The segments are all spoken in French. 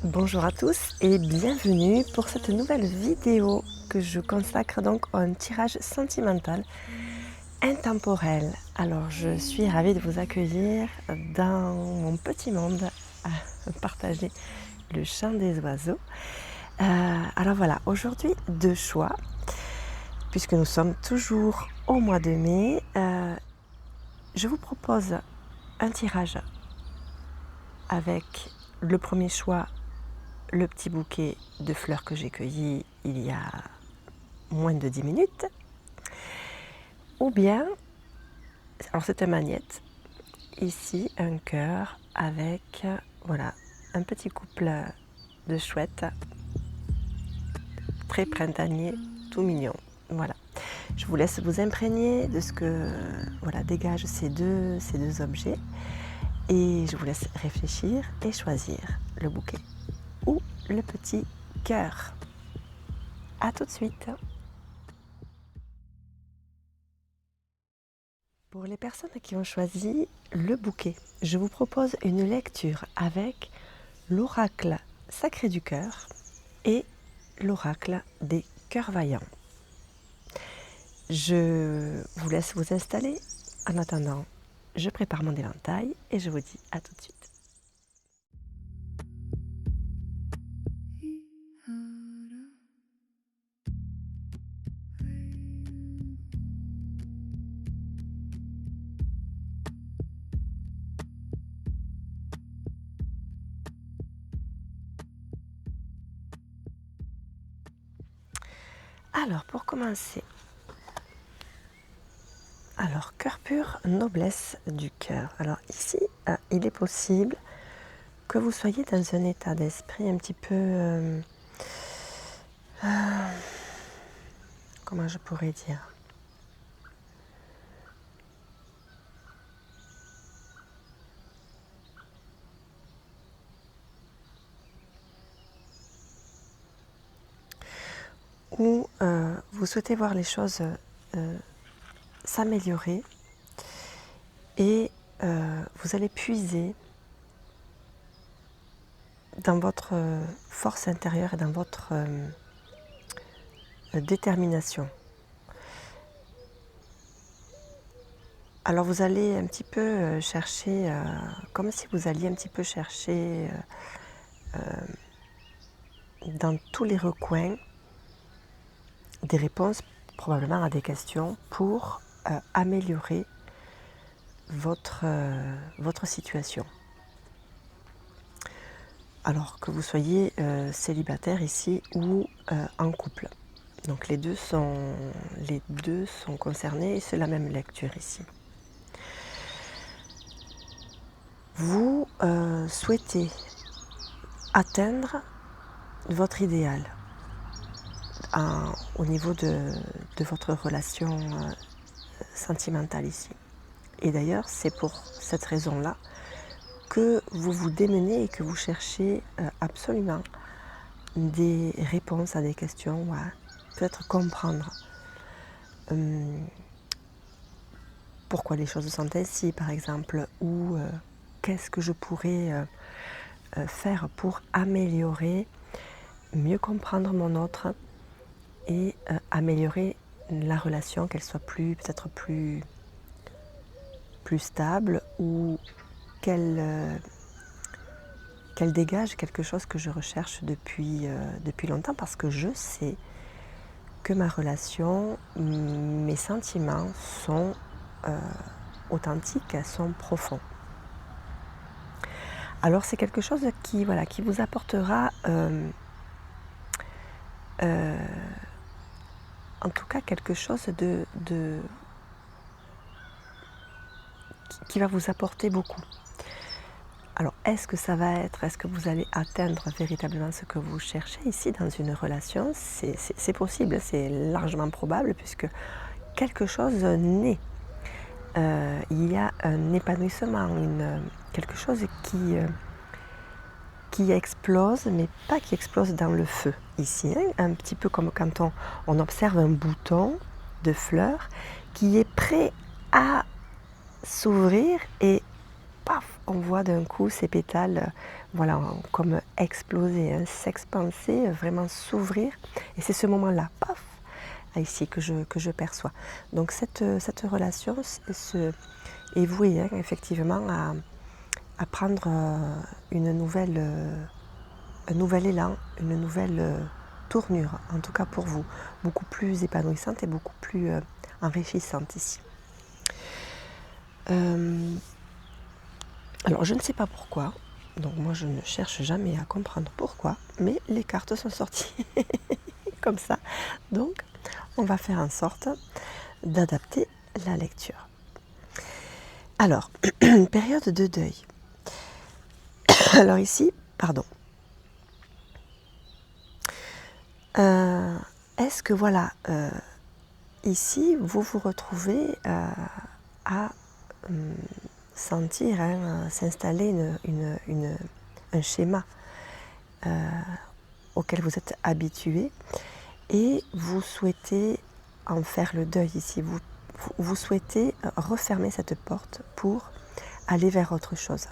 Bonjour à tous et bienvenue pour cette nouvelle vidéo que je consacre donc à un tirage sentimental intemporel. Alors je suis ravie de vous accueillir dans mon petit monde à partager le chant des oiseaux. Alors voilà, aujourd'hui deux choix, puisque nous sommes toujours au mois de mai. Je vous propose un tirage avec le premier choix, le petit bouquet de fleurs que j'ai cueilli il y a moins de 10 minutes, ou bien, alors c'est un magnète, ici un cœur avec, voilà, un petit couple de chouettes, très printanier, tout mignon. Voilà, je vous laisse vous imprégner de ce que voilà, dégagent ces deux objets et je vous laisse réfléchir et choisir le bouquet ou le petit cœur. À tout de suite. Pour les personnes qui ont choisi le bouquet, je vous propose une lecture avec l'oracle sacré du cœur et l'oracle des cœurs vaillants. Je vous laisse vous installer. En attendant, je prépare mon éventail et je vous dis à tout de suite. Alors, pour commencer, cœur pur, noblesse du cœur. Alors ici, il est possible que vous soyez dans un état d'esprit un petit peu... comment je pourrais dire ? Où vous souhaitez voir les choses s'améliorer et vous allez puiser dans votre force intérieure et dans votre détermination. Alors vous allez un petit peu chercher, comme si vous alliez un petit peu chercher dans tous les recoins des réponses probablement à des questions pour améliorer votre situation. Alors que vous soyez célibataire ici ou en couple. Donc les deux sont concernés et c'est la même lecture ici. Vous souhaitez atteindre votre idéal au niveau de votre relation sentimentale ici. Et d'ailleurs, c'est pour cette raison-là que vous vous démenez et que vous cherchez absolument des réponses à des questions, ou à peut-être comprendre pourquoi les choses sont ainsi, par exemple, ou qu'est-ce que je pourrais faire pour améliorer, mieux comprendre mon autre et améliorer la relation, qu'elle soit peut-être plus stable ou qu'elle dégage quelque chose que je recherche depuis longtemps, parce que je sais que ma relation, mes sentiments sont authentiques, sont profonds. Alors c'est quelque chose qui vous apportera en tout cas quelque chose qui va vous apporter beaucoup. Alors est-ce que vous allez atteindre véritablement ce que vous cherchez ici dans une relation ? C'est possible, c'est largement probable, puisque quelque chose naît. Il y a un épanouissement, quelque chose qui explose, mais pas qui explose dans le feu ici, hein, un petit peu comme quand on observe un bouton de fleurs qui est prêt à s'ouvrir et paf, on voit d'un coup ces pétales voilà, comme exploser, hein, s'expanser, vraiment s'ouvrir. Et c'est ce moment-là, paf, ici que je perçois. Donc cette relation est vouée hein, effectivement à prendre un nouvel élan, une nouvelle tournure, en tout cas pour vous, beaucoup plus épanouissante et beaucoup plus enrichissante ici. Alors je ne sais pas pourquoi, donc moi je ne cherche jamais à comprendre pourquoi, mais les cartes sont sorties comme ça, donc on va faire en sorte d'adapter la lecture. Alors, période de deuil. Alors ici, pardon. Est-ce que voilà, ici, vous vous retrouvez à sentir hein, s'installer un schéma auquel vous êtes habitué et vous souhaitez en faire le deuil ici. Vous souhaitez refermer cette porte pour aller vers autre chose.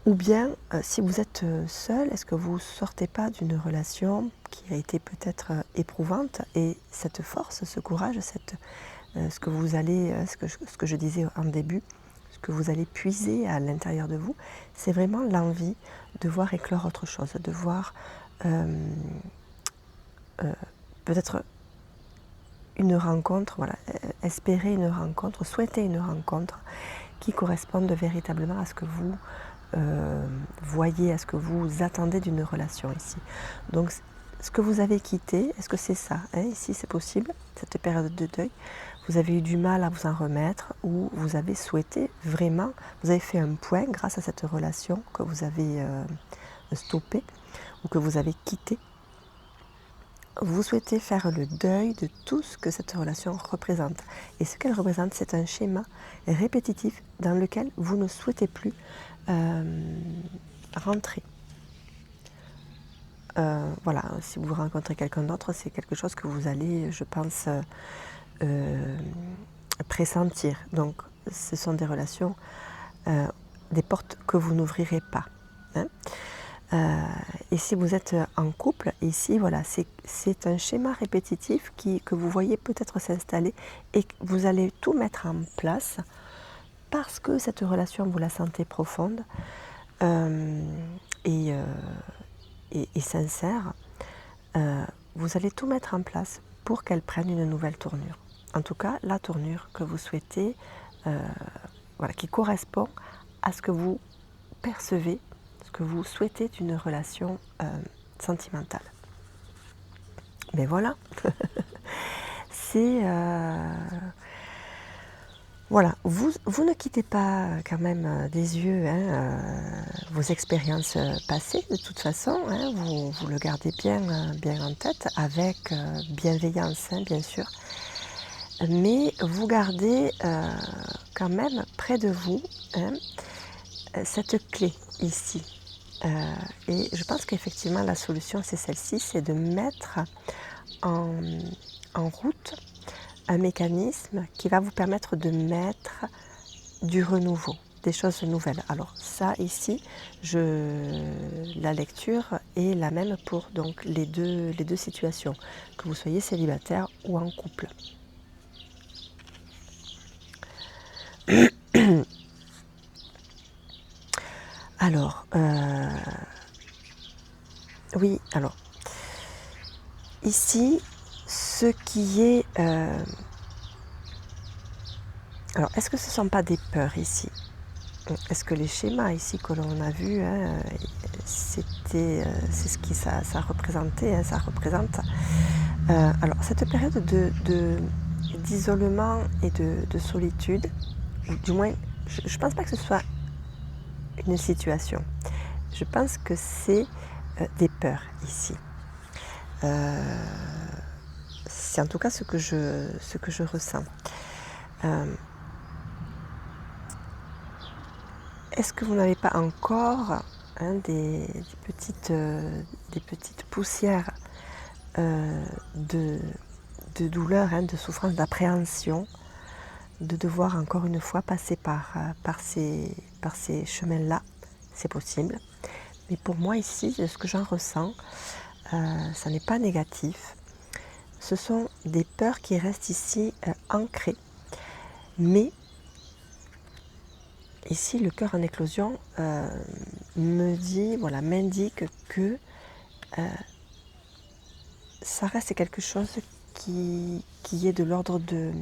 Ou bien, si vous êtes seul, est-ce que vous ne sortez pas d'une relation qui a été peut-être éprouvante et cette force, ce courage, ce que je disais en début, ce que vous allez puiser à l'intérieur de vous, c'est vraiment l'envie de voir éclore autre chose, de voir peut-être une rencontre, voilà, espérer une rencontre, souhaiter une rencontre qui corresponde véritablement à ce que vous voyez, à ce que vous attendez d'une relation ici. Donc ce que vous avez quitté, est-ce que c'est ça hein, ici c'est possible, cette période de deuil, vous avez eu du mal à vous en remettre ou vous avez souhaité vraiment, vous avez fait un point grâce à cette relation que vous avez stoppée ou que vous avez quittée. Vous souhaitez faire le deuil de tout ce que cette relation représente. Et ce qu'elle représente, c'est un schéma répétitif dans lequel vous ne souhaitez plus rentrer. Voilà, si vous rencontrez quelqu'un d'autre, c'est quelque chose que vous allez, je pense, pressentir. Donc, ce sont des relations, des portes que vous n'ouvrirez pas. Hein. Et si vous êtes en couple, ici, voilà, c'est un schéma répétitif que vous voyez peut-être s'installer et que vous allez tout mettre en place parce que cette relation, vous la sentez profonde et sincère. Vous allez tout mettre en place pour qu'elle prenne une nouvelle tournure. En tout cas, la tournure que vous souhaitez, voilà, qui correspond à ce que vous percevez, ce que vous souhaitez d'une relation sentimentale. Mais voilà, c'est... voilà, vous ne quittez pas quand même des yeux hein, vos expériences passées de toute façon, hein, vous le gardez bien en tête avec bienveillance hein, bien sûr, mais vous gardez quand même près de vous hein, cette clé ici. Et je pense qu'effectivement la solution c'est celle-ci, c'est de mettre en route un mécanisme qui va vous permettre de mettre du renouveau, des choses nouvelles. Alors ça ici, la lecture est la même pour donc les deux situations, que vous soyez célibataire ou en couple. Alors, oui, alors, ici, ce qui est... alors, est-ce que ce ne sont pas des peurs ici? Est-ce que les schémas ici que l'on a vus, hein, c'est ce qui ça représentait, hein, ça représente. Alors, cette période d'isolement et de solitude, ou du moins, je ne pense pas que ce soit une situation. Je pense que c'est des peurs ici. C'est en tout cas ce que je ressens. Est-ce que vous n'avez pas encore hein, des petites poussières de douleur, hein, de souffrance, d'appréhension de devoir encore une fois passer par ces chemins-là. C'est possible. Mais pour moi ici, de ce que j'en ressens, ça n'est pas négatif. Ce sont des peurs qui restent ici ancrées. Mais ici, le cœur en éclosion m'indique que ça reste quelque chose qui est de l'ordre de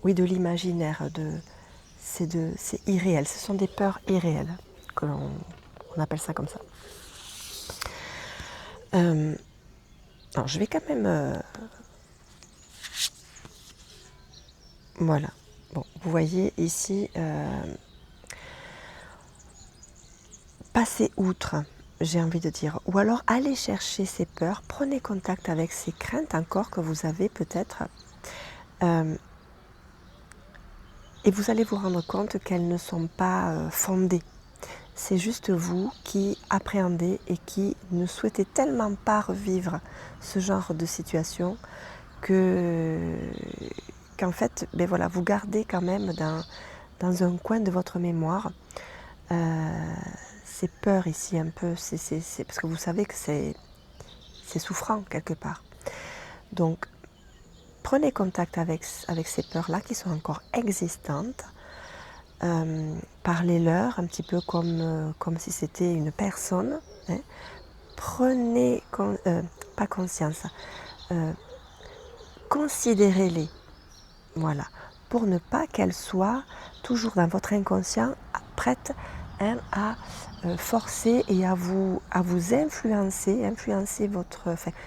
l'imaginaire, c'est irréel, ce sont des peurs irréelles, on appelle ça comme ça. Alors je vais quand même... voilà, bon, vous voyez ici, passer outre, j'ai envie de dire, ou alors aller chercher ces peurs, prenez contact avec ces craintes encore que vous avez peut-être, et vous allez vous rendre compte qu'elles ne sont pas fondées. C'est juste vous qui appréhendez et qui ne souhaitez tellement pas revivre ce genre de situation qu'en fait, vous gardez quand même dans un coin de votre mémoire ces peurs ici un peu, c'est parce que vous savez que c'est souffrant quelque part. Donc, prenez contact avec ces peurs-là qui sont encore existantes. Parlez-leur un petit peu comme si c'était une personne. Hein. Prenez, pas conscience, considérez-les, voilà, pour ne pas qu'elles soient toujours dans votre inconscient, prêtes à forcer et à vous influencer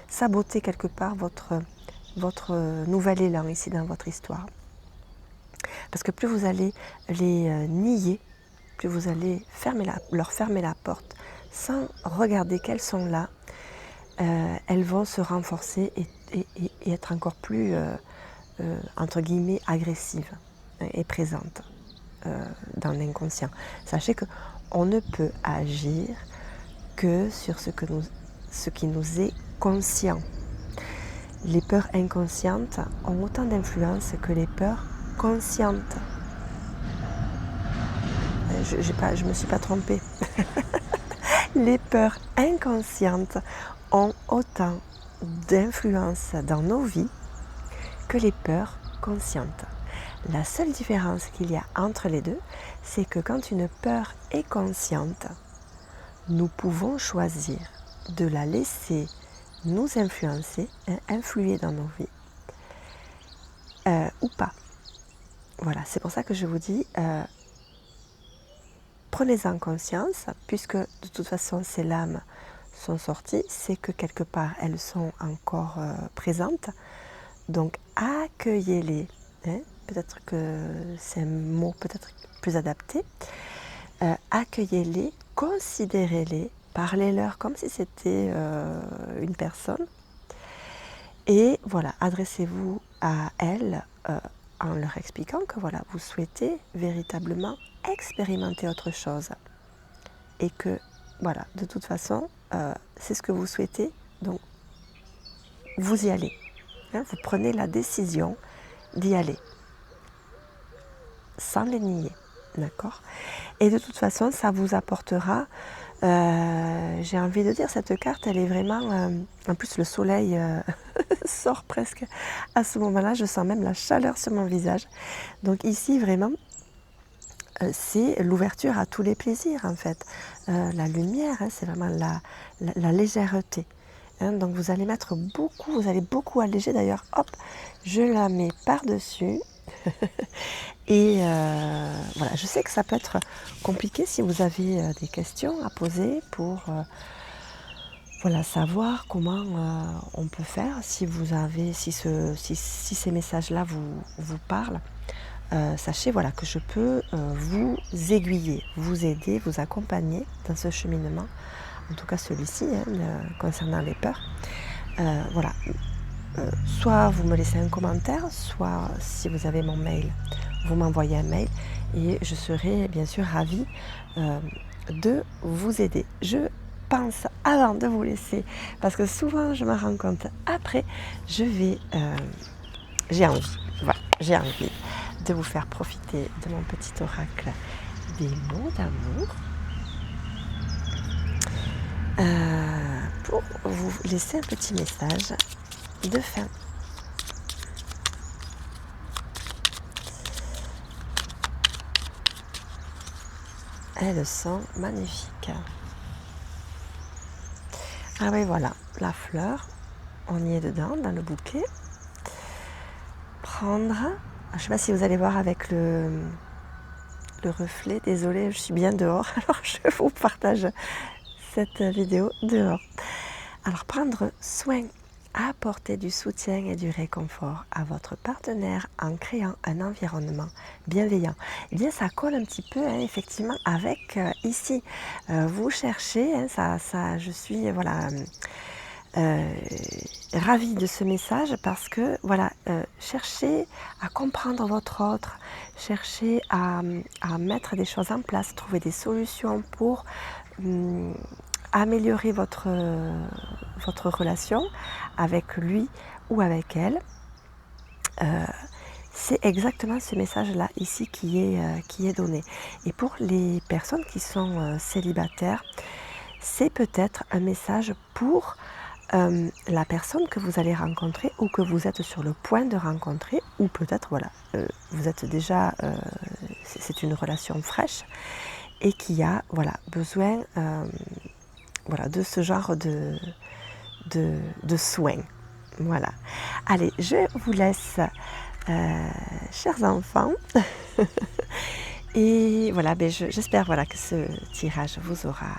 saboter quelque part votre nouvel élan ici dans votre histoire. Parce que plus vous allez les nier, plus vous allez leur fermer la porte sans regarder qu'elles sont là, elles vont se renforcer et être encore plus, entre guillemets, agressives et présentes dans l'inconscient. Sachez qu'on ne peut agir que sur ce qui nous est conscient. Les peurs inconscientes ont autant d'influence que les peurs conscientes. Je me suis pas trompée. Les peurs inconscientes ont autant d'influence dans nos vies que les peurs conscientes. La seule différence qu'il y a entre les deux, c'est que quand une peur est consciente, nous pouvons choisir de la laisser nous influencer, influer dans nos vies, ou pas. Voilà, c'est pour ça que je vous dis, prenez-en conscience, puisque de toute façon ces lames sont sorties, c'est que quelque part elles sont encore présentes. Donc accueillez-les, hein, peut-être que c'est un mot peut-être plus adapté, accueillez-les, considérez-les, parlez-leur comme si c'était une personne, et voilà, adressez-vous à elles en leur expliquant que voilà, vous souhaitez véritablement expérimenter autre chose, et que voilà, de toute façon, c'est ce que vous souhaitez, donc vous y allez. Hein, vous prenez la décision d'y aller, sans les nier, d'accord ? Et de toute façon, ça vous apportera, j'ai envie de dire, cette carte, elle est vraiment, en plus le soleil sort presque à ce moment-là, je sens même la chaleur sur mon visage. Donc ici, vraiment, c'est l'ouverture à tous les plaisirs, en fait. La lumière, hein, c'est vraiment la légèreté. Hein, donc vous allez vous allez beaucoup alléger. D'ailleurs, hop, je la mets par-dessus. Et voilà, je sais que ça peut être compliqué si vous avez des questions à poser pour savoir comment on peut faire, si ces messages-là vous parlent. Sachez que je peux vous aiguiller, vous aider, vous accompagner dans ce cheminement, en tout cas celui-ci, concernant les peurs. Soit vous me laissez un commentaire, soit si vous avez mon mail, vous m'envoyez un mail et je serai bien sûr ravie de vous aider. Je pense avant de vous laisser, parce que souvent je me rends compte après, j'ai envie. Voilà, j'ai envie de vous faire profiter de mon petit oracle des mots d'amour pour vous laisser un petit message de fin. Elles sont magnifiques. Ah oui, voilà, la fleur, on y est dedans, dans le bouquet. Prendre, je ne sais pas si vous allez voir avec le reflet, désolée, je suis bien dehors, alors je vous partage cette vidéo dehors. Alors, prendre soin, apporter du soutien et du réconfort à votre partenaire en créant un environnement bienveillant. Eh bien, ça colle un petit peu, hein, effectivement, avec ici. Vous cherchez, hein, je suis, voilà, ravie de ce message parce que, voilà, cherchez à comprendre votre autre, cherchez à mettre des choses en place, trouver des solutions pour améliorer votre relation avec lui ou avec elle. C'est exactement ce message-là ici qui est donné. Et pour les personnes qui sont célibataires, c'est peut-être un message pour la personne que vous allez rencontrer ou que vous êtes sur le point de rencontrer, ou peut-être voilà, vous êtes déjà, c'est une relation fraîche et qui a voilà, besoin voilà, de ce genre de soins. Voilà. Allez, je vous laisse, chers enfants. Et voilà, ben j'espère voilà, que ce tirage vous aura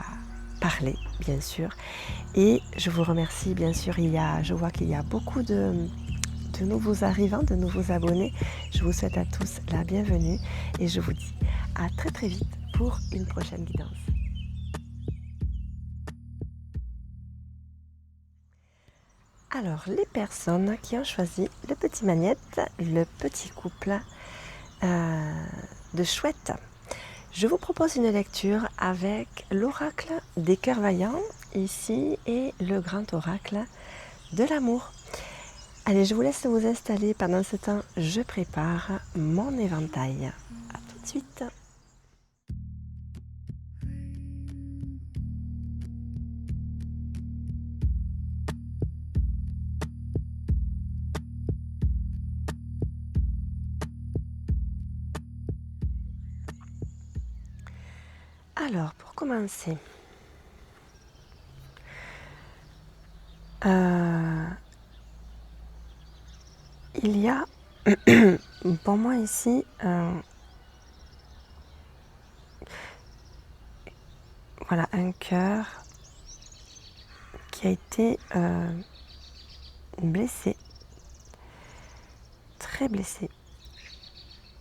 parlé, bien sûr. Et je vous remercie, bien sûr. Je vois qu'il y a beaucoup de nouveaux arrivants, de nouveaux abonnés. Je vous souhaite à tous la bienvenue et je vous dis à très très vite pour une prochaine guidance. Alors, les personnes qui ont choisi le petit magnète, le petit couple de chouette, je vous propose une lecture avec l'oracle des cœurs vaillants ici et le grand oracle de l'amour. Allez, je vous laisse vous installer. Pendant ce temps, je prépare mon éventail. À tout de suite. Alors, pour commencer, il y a pour moi ici voilà, un cœur qui a été blessé, très blessé,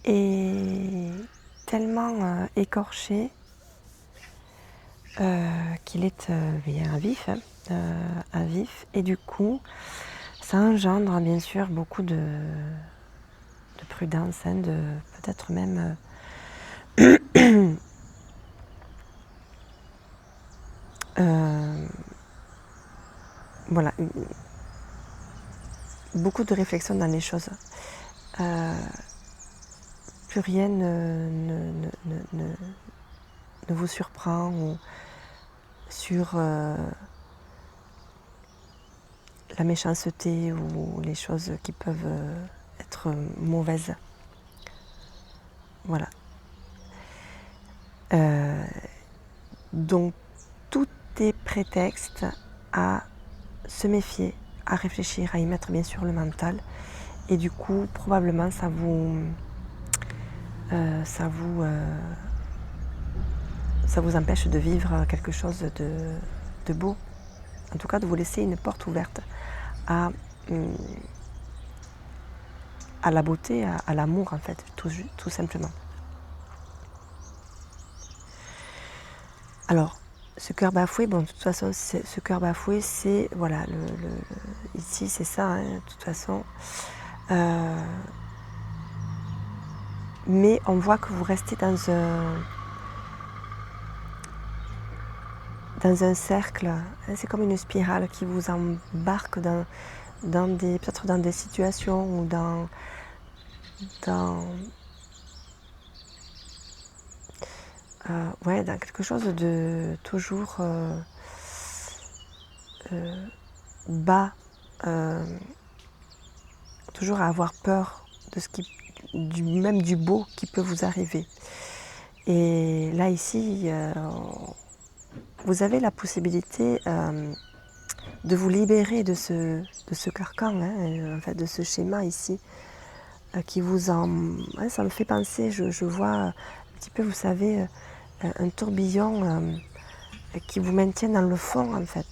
et tellement écorché qu'il est bien à vif, et du coup ça engendre bien sûr beaucoup de prudence, hein, de peut-être même voilà, beaucoup de réflexion dans les choses. Plus rien ne vous surprend ou sur la méchanceté ou les choses qui peuvent être mauvaises. Voilà. Donc tout est prétexte à se méfier, à réfléchir, à y mettre bien sûr le mental. Et du coup, probablement, ça vous empêche de vivre quelque chose de beau. En tout cas, de vous laisser une porte ouverte à la beauté, à l'amour en fait, tout simplement. Alors, ce cœur bafoué, bon, de toute façon, ce cœur bafoué, c'est, voilà, ici, c'est ça, hein, de toute façon. Mais on voit que vous restez dans un cercle, hein, c'est comme une spirale qui vous embarque peut-être dans des situations ou dans dans, dans quelque chose de toujours bas, toujours à avoir peur de ce qui, même du beau qui peut vous arriver. Et là ici, vous avez la possibilité de vous libérer de ce carcan, en fait, de ce schéma ici, qui vous en... ça me fait penser, je vois un petit peu, vous savez, un tourbillon qui vous maintient dans le fond, en fait.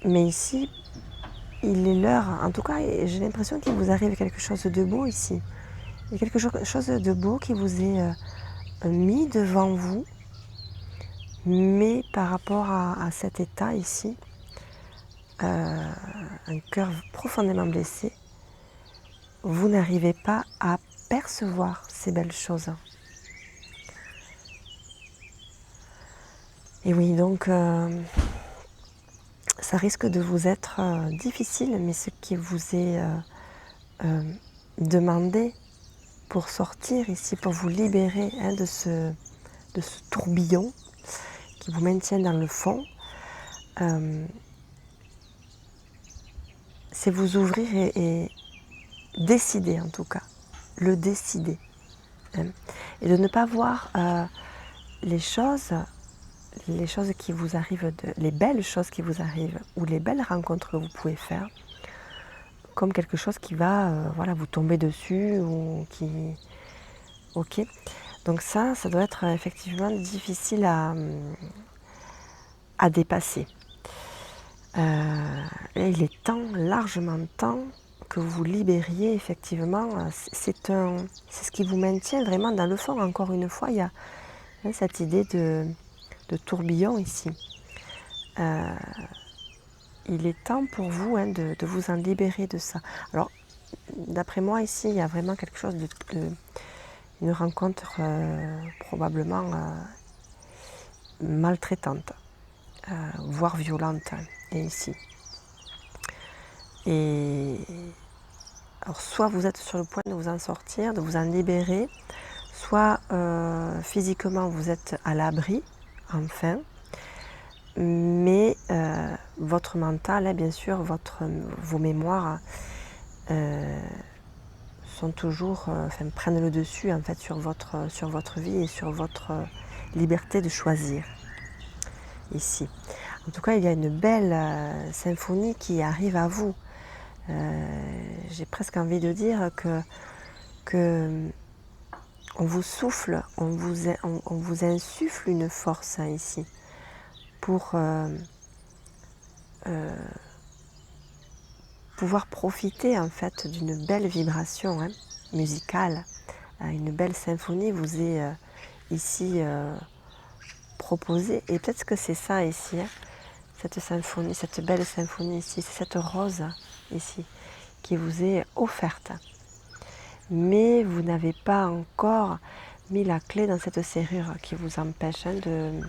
Mais ici, il est l'heure, en tout cas, j'ai l'impression qu'il vous arrive quelque chose de beau ici. Il y a quelque chose de beau qui vous est mis devant vous, mais par rapport à cet état ici, un cœur profondément blessé, vous n'arrivez pas à percevoir ces belles choses. Et oui, donc ça risque de vous être difficile, mais ce qui vous est demandé pour sortir ici, pour vous libérer de ce tourbillon qui vous maintient dans le fond, c'est vous ouvrir et décider, en tout cas, le décider. Et de ne pas voir les choses qui vous arrivent, les belles choses qui vous arrivent, ou les belles rencontres que vous pouvez faire, comme quelque chose qui va vous tomber dessus, ou qui... Ok. Donc ça doit être effectivement difficile à dépasser. Il est temps, largement temps, que vous vous libériez effectivement. C'est ce qui vous maintient vraiment dans le fond. Encore une fois, il y a cette idée de tourbillon ici. Il est temps pour vous de vous en libérer de ça. Alors, d'après moi, ici, il y a vraiment quelque chose une rencontre probablement maltraitante, voire violente, et ici. Et alors, soit vous êtes sur le point de vous en sortir, de vous en libérer, soit physiquement vous êtes à l'abri, enfin, mais votre mental, bien sûr, vos mémoires sont toujours, prennent le dessus en fait sur votre vie et sur votre liberté de choisir ici. En tout cas, il y a une belle symphonie qui arrive à vous. J'ai presque envie de dire que on vous souffle, on vous insuffle une force ici pour pouvoir profiter en fait d'une belle vibration musicale. Une belle symphonie vous est ici proposée, et peut-être que c'est ça ici, cette symphonie, cette belle symphonie ici, c'est cette rose ici qui vous est offerte. Mais vous n'avez pas encore mis la clé dans cette serrure qui vous empêche de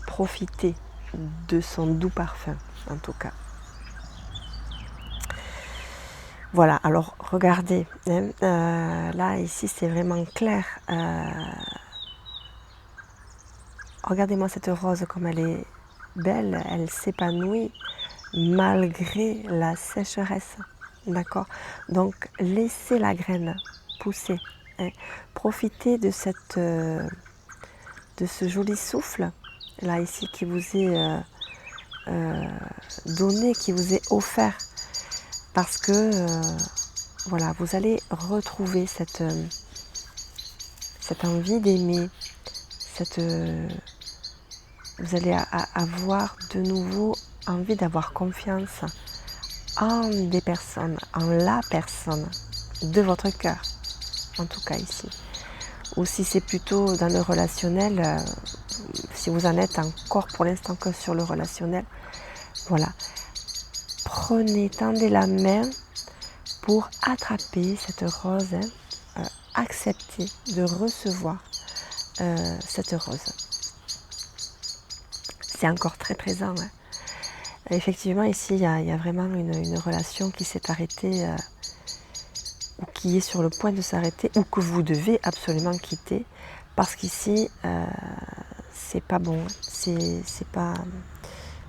profiter de son doux parfum, en tout cas. Voilà, alors regardez, là ici c'est vraiment clair. Regardez-moi cette rose comme elle est belle, elle s'épanouit malgré la sécheresse, d'accord? Donc laissez la graine pousser, profitez de ce joli souffle là ici qui vous est donné, qui vous est offert, parce que voilà, vous allez retrouver cette envie d'aimer, vous allez avoir de nouveau envie d'avoir confiance en des personnes, en la personne de votre cœur, en tout cas ici. Ou si c'est plutôt dans le relationnel, si vous en êtes encore pour l'instant que sur le relationnel, voilà. Tendez la main pour attraper cette rose, accepter de recevoir cette rose. C'est encore très présent. Effectivement, ici, il y a vraiment une relation qui s'est arrêtée ou qui est sur le point de s'arrêter ou que vous devez absolument quitter parce qu'ici, c'est pas bon, c'est pas...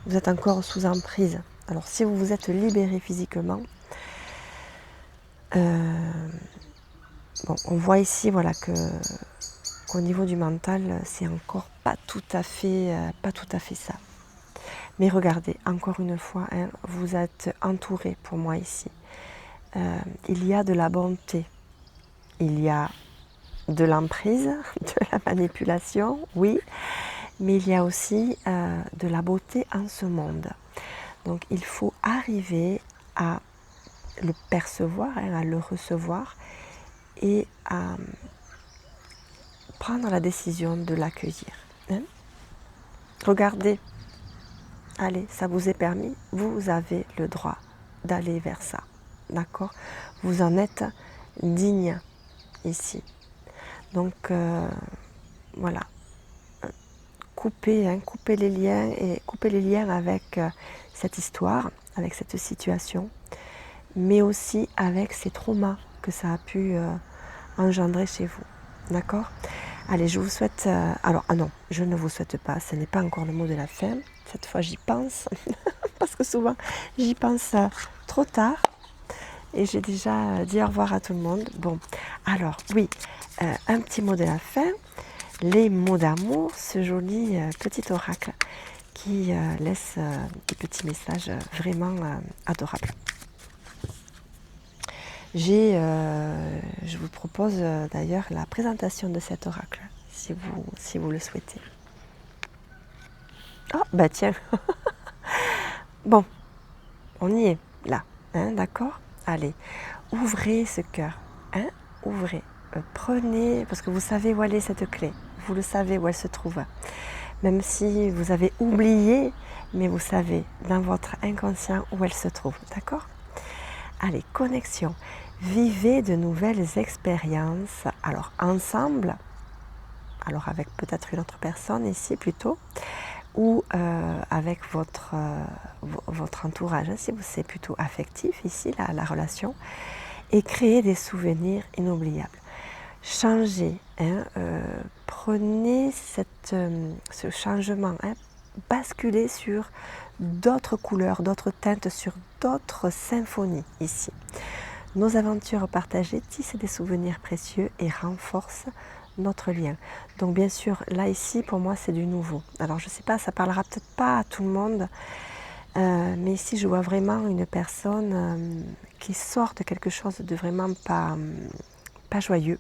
Vous êtes encore sous emprise. Alors, si vous vous êtes libéré physiquement, bon, on voit ici voilà, qu'au niveau du mental, c'est encore pas tout à fait ça. Mais regardez, encore une fois, hein, vous êtes entouré pour moi ici. Il y a de la bonté, il y a de l'emprise, de la manipulation, oui, mais il y a aussi de la beauté en ce monde. Donc il faut arriver à le percevoir, hein, à le recevoir et à prendre la décision de l'accueillir. Hein. Regardez, allez, ça vous est permis, vous avez le droit d'aller vers ça, d'accord? Vous en êtes digne ici. Donc voilà, couper les liens avec cette histoire, avec cette situation, mais aussi avec ces traumas que ça a pu engendrer chez vous, d'accord? Allez, je vous souhaite... alors, ah non, je ne vous souhaite pas, ce n'est pas encore le mot de la fin. Cette fois, j'y pense, parce que souvent, j'y pense trop tard. Et j'ai déjà dit au revoir à tout le monde. Bon, alors, oui, un petit mot de la fin. Les mots d'amour, ce joli petit oracle qui laisse des petits messages vraiment adorables. Je vous propose d'ailleurs la présentation de cet oracle, si vous le souhaitez. Oh, bah tiens. Bon, on y est, là, hein, d'accord? Allez, ouvrez ce cœur, hein, ouvrez. Prenez, parce que vous savez où elle est cette clé, vous le savez où elle se trouve. Même si vous avez oublié, mais vous savez dans votre inconscient où elle se trouve, d'accord? Allez, connexion. Vivez de nouvelles expériences, alors ensemble, alors avec peut-être une autre personne ici plutôt, ou avec votre entourage, hein, si c'est plutôt affectif ici, la relation, et créer des souvenirs inoubliables. Changez, hein, prenez ce changement, hein, basculez sur d'autres couleurs, d'autres teintes, sur d'autres symphonies ici. Nos aventures partagées tissent des souvenirs précieux et renforcent notre lien. Donc bien sûr, là ici, pour moi, c'est du nouveau. Alors je ne sais pas, ça parlera peut-être pas à tout le monde, mais ici, je vois vraiment une personne qui sort de quelque chose de vraiment pas joyeux,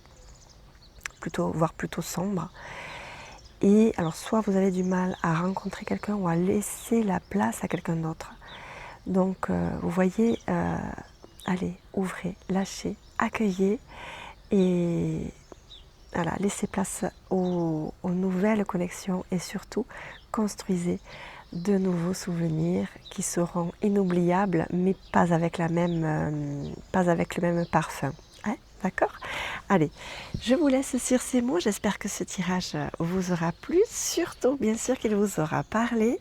voire plutôt sombre. Et alors, soit vous avez du mal à rencontrer quelqu'un ou à laisser la place à quelqu'un d'autre. Donc, vous voyez, allez, ouvrez, lâchez, accueillez et voilà, laissez place aux nouvelles connexions et surtout construisez de nouveaux souvenirs qui seront inoubliables, mais pas avec le même parfum. Hein, d'accord? Allez, je vous laisse sur ces mots. J'espère que ce tirage vous aura plu. Surtout, bien sûr, qu'il vous aura parlé.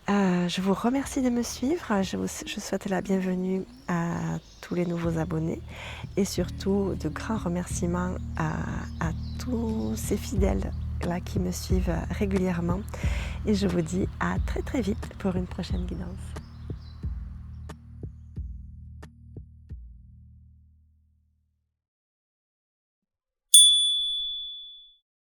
Je vous remercie de me suivre. Je souhaite la bienvenue à tous les nouveaux abonnés et surtout de grands remerciements à tous ces fidèles là qui me suivent régulièrement. Et je vous dis à très très vite pour une prochaine guidance.